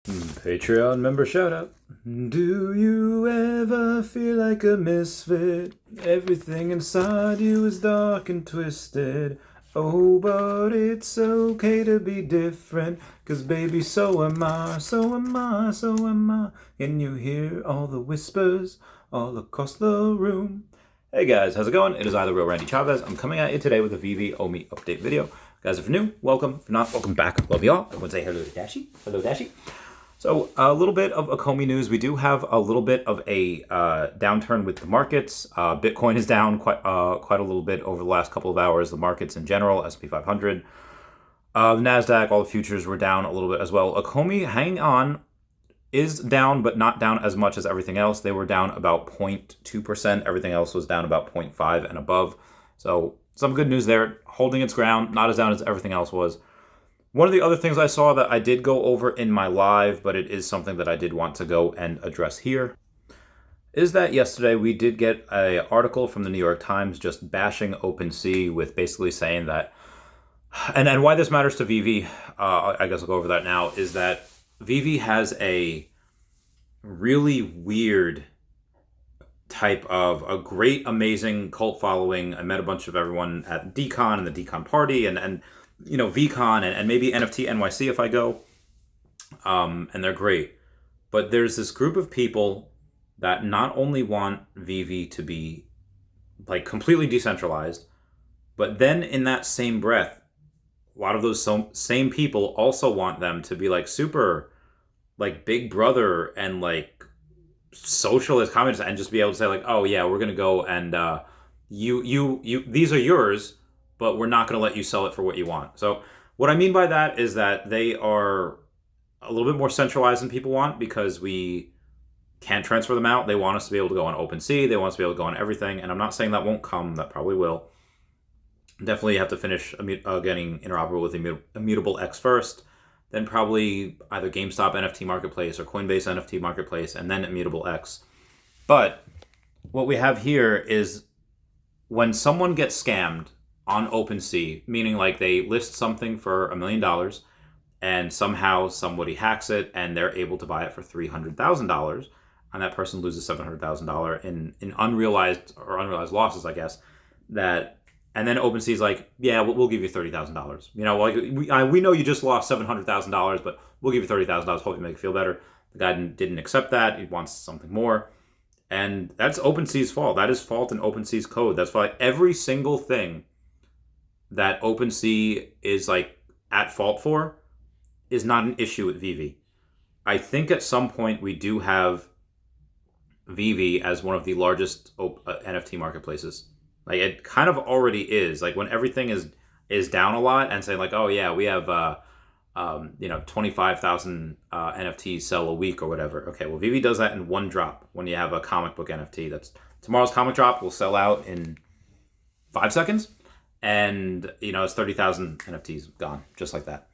Patreon member shout out. Do you ever feel like a misfit? Everything inside you is dark and twisted. Oh, but it's okay to be different. 'Cause baby, so am I, so am I, so am I. Can you hear all the whispers all across the room? Hey guys, how's it going? It is I, the real Randy Chavez. I'm coming at you today with a VV Omi update video. Guys, if you're new, welcome. If you're not, welcome back. Love y'all. Everyone say hello to Dashi. Hello, Dashi. So a little bit of Akomi news. We do have a little bit of a downturn with the markets. Bitcoin is down quite a little bit over the last couple of hours. The markets in general, S&P 500, the Nasdaq, all the futures were down a little bit as well. Akomi, hang on, is down, but not down as much as everything else. They were down about 0.2%. Everything else was down about 0.5 and above. So some good news there. Holding its ground, not as down as everything else was. One of the other things I saw that I did go over in my live, but it is something that I did want to go and address here, is that yesterday we did get an article from the New York Times just bashing OpenSea with basically saying that, and why this matters to VV, I guess I'll go over that now, is that VV has a really weird type of a great, amazing cult following. I met a bunch of everyone at DCon and the DCon party and you know, VCon and maybe NFT NYC if I go. And they're great. But there's this group of people that not only want VV to be like completely decentralized, but then in that same breath, a lot of those same people also want them to be like super like Big Brother and like socialist communist and just be able to say like, oh yeah, we're gonna go and you these are yours, but we're not going to let you sell it for what you want. So what I mean by that is that they are a little bit more centralized than people want because we can't transfer them out. They want us to be able to go on OpenSea. They want us to be able to go on everything. And I'm not saying that won't come. That probably will. Definitely have to finish getting interoperable with Immutable X first. Then probably either GameStop NFT Marketplace or Coinbase NFT Marketplace, and then Immutable X. But what we have here is when someone gets scammed on OpenSea, meaning like they list something for $1 million and somehow somebody hacks it and they're able to buy it for $300,000 and that person loses $700,000 in unrealized losses, I guess, that, and then OpenSea's like, yeah, we'll give you $30,000. You know, like we know you just lost $700,000, but we'll give you $30,000. Hope you make it feel better. The guy didn't accept that. He wants something more. And that's OpenSea's fault. That is fault in OpenSea's code. That's why every single thing that OpenSea is like at fault for is not an issue with VV. I think at some point we do have VV as one of the largest NFT marketplaces. Like it kind of already is. Like when everything is down a lot and say like, oh yeah, we have 25,000 NFTs sell a week or whatever. Okay, well VV does that in one drop. When you have a comic book NFT, that's tomorrow's comic drop will sell out in 5 seconds. And, you know, it's 30,000 NFTs gone, just like that.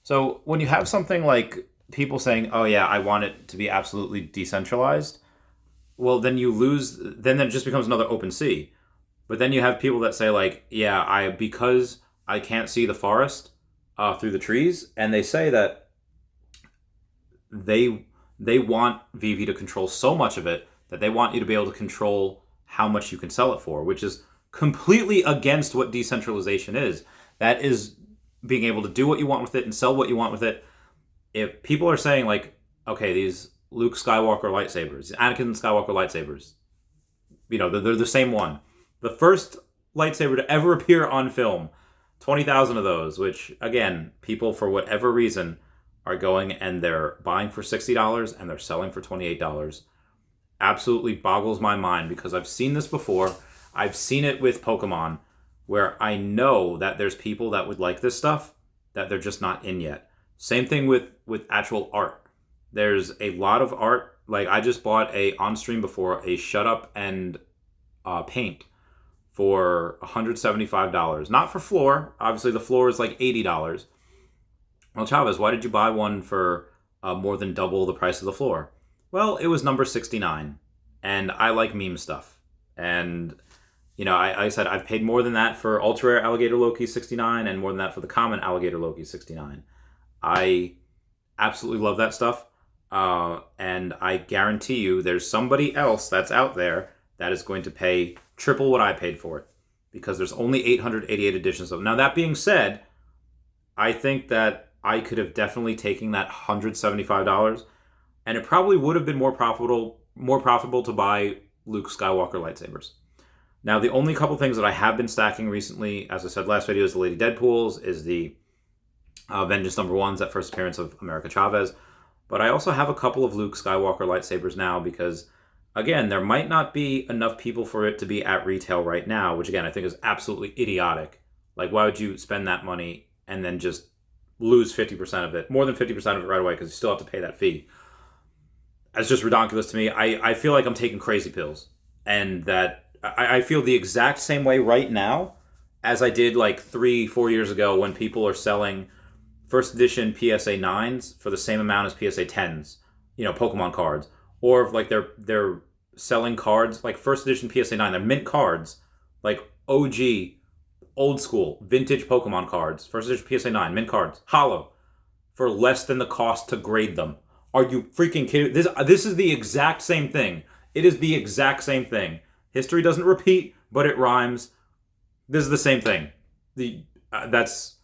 So when you have something like people saying, oh, yeah, I want it to be absolutely decentralized, well, then you lose, then it just becomes another OpenSea. But then you have people that say, like, yeah, because I can't see the forest through the trees, and they say that they want VV to control so much of it that they want you to be able to control how much you can sell it for, which is completely against what decentralization is. That is being able to do what you want with it and sell what you want with it. If people are saying like, okay, these Luke Skywalker lightsabers, Anakin Skywalker lightsabers, you know, they're the same one. The first lightsaber to ever appear on film, 20,000 of those, which again, people for whatever reason are going and they're buying for $60 and they're selling for $28. Absolutely boggles my mind because I've seen this before. I've seen it with Pokemon where I know that there's people that would like this stuff that they're just not in yet. Same thing with actual art. There's a lot of art. Like I just bought on stream before a Shut Up and paint for $175. Not for floor. Obviously the floor is like $80. Well, Chavez, why did you buy one for more than double the price of the floor? Well, it was number 69 and I like meme stuff. And you know, I said I've paid more than that for Ultra Rare Alligator Loki 69 and more than that for the common Alligator Loki 69. I Absolutely love that stuff. And I guarantee you there's somebody else that's out there that is going to pay triple what I paid for it because there's only 888 editions of it. Now, that being said, I think that I could have definitely taken that $175 and it probably would have been more profitable to buy Luke Skywalker lightsabers. Now, the only couple things that I have been stacking recently, as I said last video, is the Lady Deadpools, is the Vengeance #1's, that first appearance of America Chavez. But I also have a couple of Luke Skywalker lightsabers now because, again, there might not be enough people for it to be at retail right now, which, again, I think is absolutely idiotic. Like, why would you spend that money and then just lose 50% of it, more than 50% of it right away because you still have to pay that fee? That's just ridiculous to me. I feel like I'm taking crazy pills. And that I feel the exact same way right now as I did like 3-4 years ago when people are selling first edition PSA 9s for the same amount as PSA 10s, Pokemon cards. Or if like they're selling cards like first edition PSA 9, they're mint cards, like OG, old school, vintage Pokemon cards, first edition PSA 9, mint cards, hollow, for less than the cost to grade them. Are you freaking kidding? This is the exact same thing. It is the exact same thing. History doesn't repeat, but it rhymes. This is the same thing. That's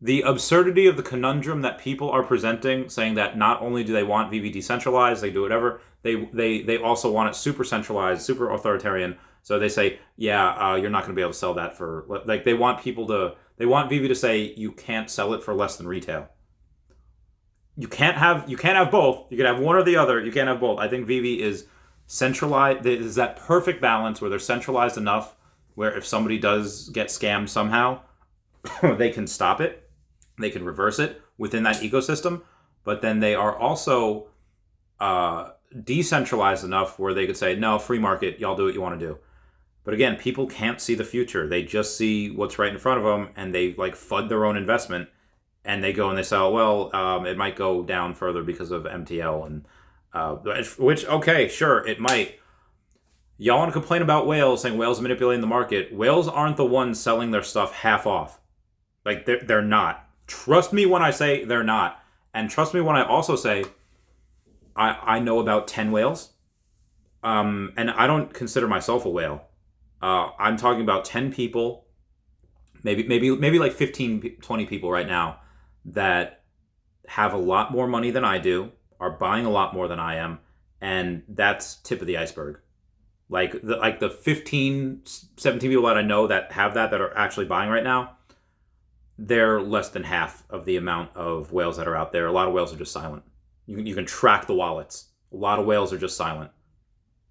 the absurdity of the conundrum that people are presenting, saying that not only do they want VV decentralized, they do whatever, they also want it super centralized, super authoritarian. So they say, yeah, you're not going to be able to sell that for, like, they want VV to say you can't sell it for less than retail. You can't have both. You can have one or the other. You can't have both. I think VV is centralized. There's that perfect balance where they're centralized enough where if somebody does get scammed somehow, they can stop it. They can reverse it within that ecosystem. But then they are also decentralized enough where they could say, no, free market, y'all do what you want to do. But again, people can't see the future. They just see what's right in front of them, and they like FUD their own investment. And they go and they say, oh, well, it might go down further because of MTL. And which, okay, sure, it might. Y'all want to complain about whales, saying whales manipulating the market. Whales aren't the ones selling their stuff half off. Like, they're not. Trust me when I say they're not. And trust me when I also say I know about 10 whales. And I don't consider myself a whale. I'm talking about 10 people, maybe like 15, 20 people right now that have a lot more money than I do, are buying a lot more than I am, and that's tip of the iceberg. Like the 15, 17 people that I know that have that are actually buying right now, they're less than half of the amount of whales that are out there. A lot of whales are just silent. You can track the wallets. A lot of whales are just silent.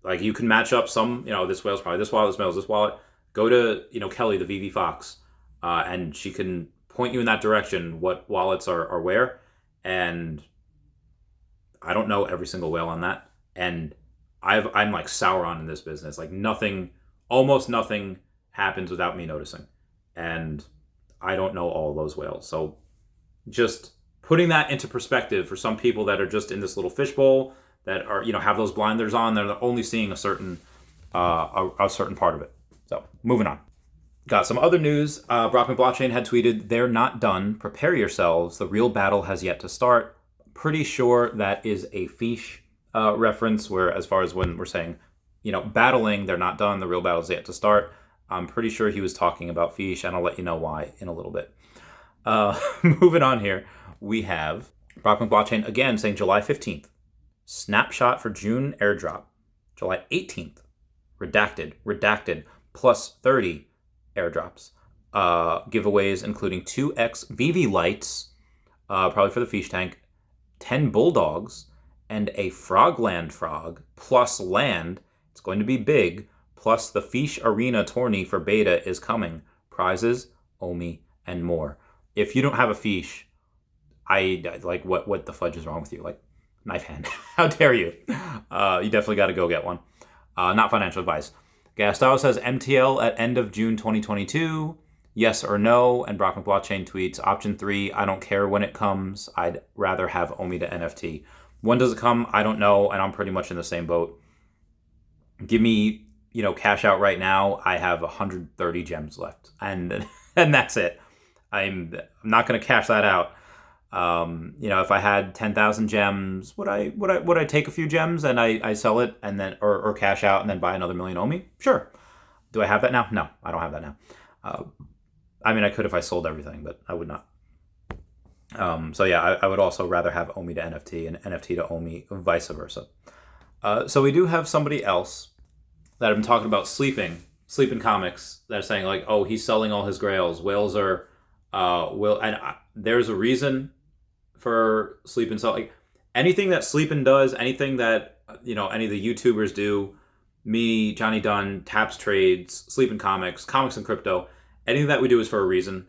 Like, you can match up some, this whale's probably this wallet, this whale's this wallet. Go to, Kelly, the VV Fox, and she can point you in that direction, what wallets are where. And I don't know every single whale on that. And I'm like Sauron in this business. Like, almost nothing happens without me noticing. And I don't know all those whales. So just putting that into perspective for some people that are just in this little fishbowl, that are, have those blinders on, they're only seeing a certain part of it. So moving on. Got some other news. Brockman Blockchain had tweeted, "They're not done. Prepare yourselves. The real battle has yet to start." Pretty sure that is a Fish reference, where as far as when we're saying, battling, they're not done. The real battle is yet to start. I'm pretty sure he was talking about Fish, and I'll let you know why in a little bit. Moving on here, we have Brockman Blockchain again saying July 15th. Snapshot for June airdrop. July 18th. Redacted. Plus 30 airdrops. Giveaways including 2x VV lights, probably for the fish tank, 10 bulldogs, and a Frogland frog plus land. It's going to be big. Plus the Fish Arena tourney for beta is coming. Prizes, Omi, and more. If you don't have a Fish, I like what the fudge is wrong with you? Like, knife hand. How dare you? You definitely got to go get one. Not financial advice. Gastow says MTL at end of June 2022. Yes or no? And Brockman Blockchain tweets, option 3, I don't care when it comes. I'd rather have Omi to NFT. When does it come? I don't know, and I'm pretty much in the same boat. Give me, cash out right now. I have 130 gems left, and that's it. I'm not going to cash that out If I had 10,000 gems, would I take a few gems and I sell it and then or cash out and then buy another million Omi? Sure. Do I have that now? No, I don't have that now. I could if I sold everything, but I would not. I would also rather have Omi to NFT and NFT to Omi, vice versa. So we do have somebody else that I've been talking about sleeping comics that are saying like, oh, he's selling all his grails. Whales are, there's a reason for Sleepin' sell. Like anything that Sleepin' does, anything that, any of the YouTubers do, me, Johnny Dunn, Taps Trades, Sleepin' Comics, Comics and Crypto, anything that we do is for a reason.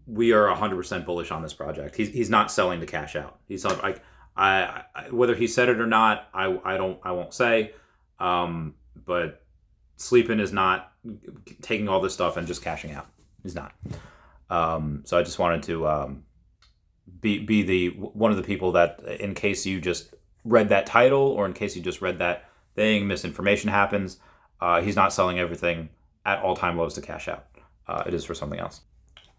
We are 100% bullish on this project. He's not selling to cash out. He's selling, like, I whether he said it or not, I won't say. But Sleepin' is not taking all this stuff and just cashing out. He's not. So I just wanted to be the one of the people that, in case you just read that title or in case you just read that thing, misinformation happens. He's not selling everything at all-time lows to cash out. It is for something else.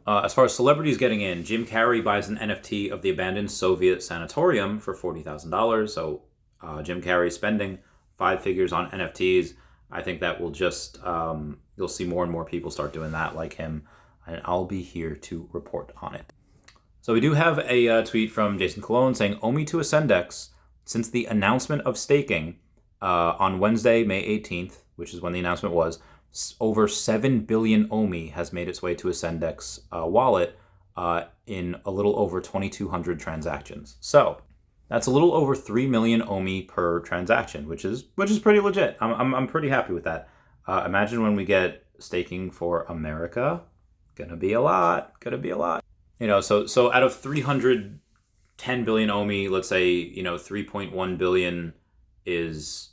As far as celebrities getting in, Jim Carrey buys an NFT of the abandoned Soviet sanatorium for $40,000. So Jim Carrey spending 5 figures on NFTs. I think that will just, you'll see more and more people start doing that like him. And I'll be here to report on it. So we do have a tweet from Jason Colon saying, Omi to Ascendex, since the announcement of staking on Wednesday, May 18th, which is when the announcement was, over 7 billion Omi has made its way to Ascendex wallet in a little over 2,200 transactions. So that's a little over 3 million Omi per transaction, which is pretty legit. I'm pretty happy with that. Imagine when we get staking for America, gonna be a lot. So out of 310 billion Omi, let's say 3.1 billion is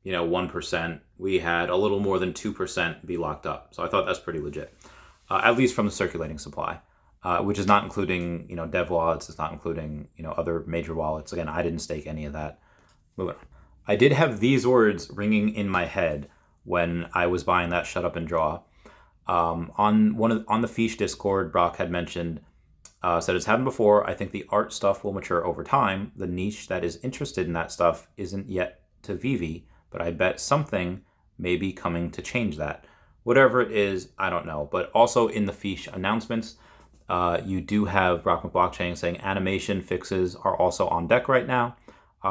1%. We had a little more than 2% be locked up. So I thought that's pretty legit, at least from the circulating supply, which is not including, dev wallets. It's not including, other major wallets. Again, I didn't stake any of that. Moving on. I did have these words ringing in my head when I was buying that Shut Up and Draw. On the Fish Discord, Brock had mentioned, said it's happened before. I think the art stuff will mature over time. The niche that is interested in that stuff isn't yet to Vivi, but I bet something may be coming to change that. Whatever it is, I don't know. But also in the Fish announcements, you do have Brock McBlockchain saying animation fixes are also on deck right now.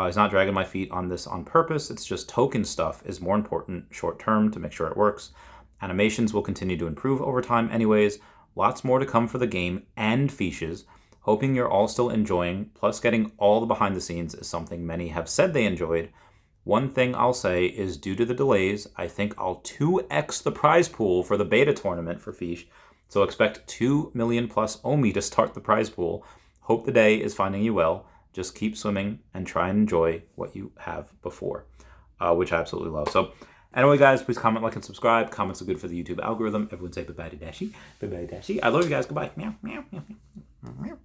He's not dragging my feet on this on purpose. It's just token stuff is more important short term to make sure it works. Animations will continue to improve over time anyways. Lots more to come for the game and Fishes. Hoping you're all still enjoying, plus getting all the behind the scenes is something many have said they enjoyed. One thing I'll say is due to the delays, I think I'll 2x the prize pool for the beta tournament for Fish. So expect 2 million plus Omi to start the prize pool. Hope the day is finding you well. Just keep swimming and try and enjoy what you have before, which I absolutely love. So anyway, guys, please comment, like, and subscribe. Comments are good for the YouTube algorithm. Everyone say bye-bye to Dashi. Bye-bye, Dashi. I love you guys. Goodbye. Meow, meow, meow, meow.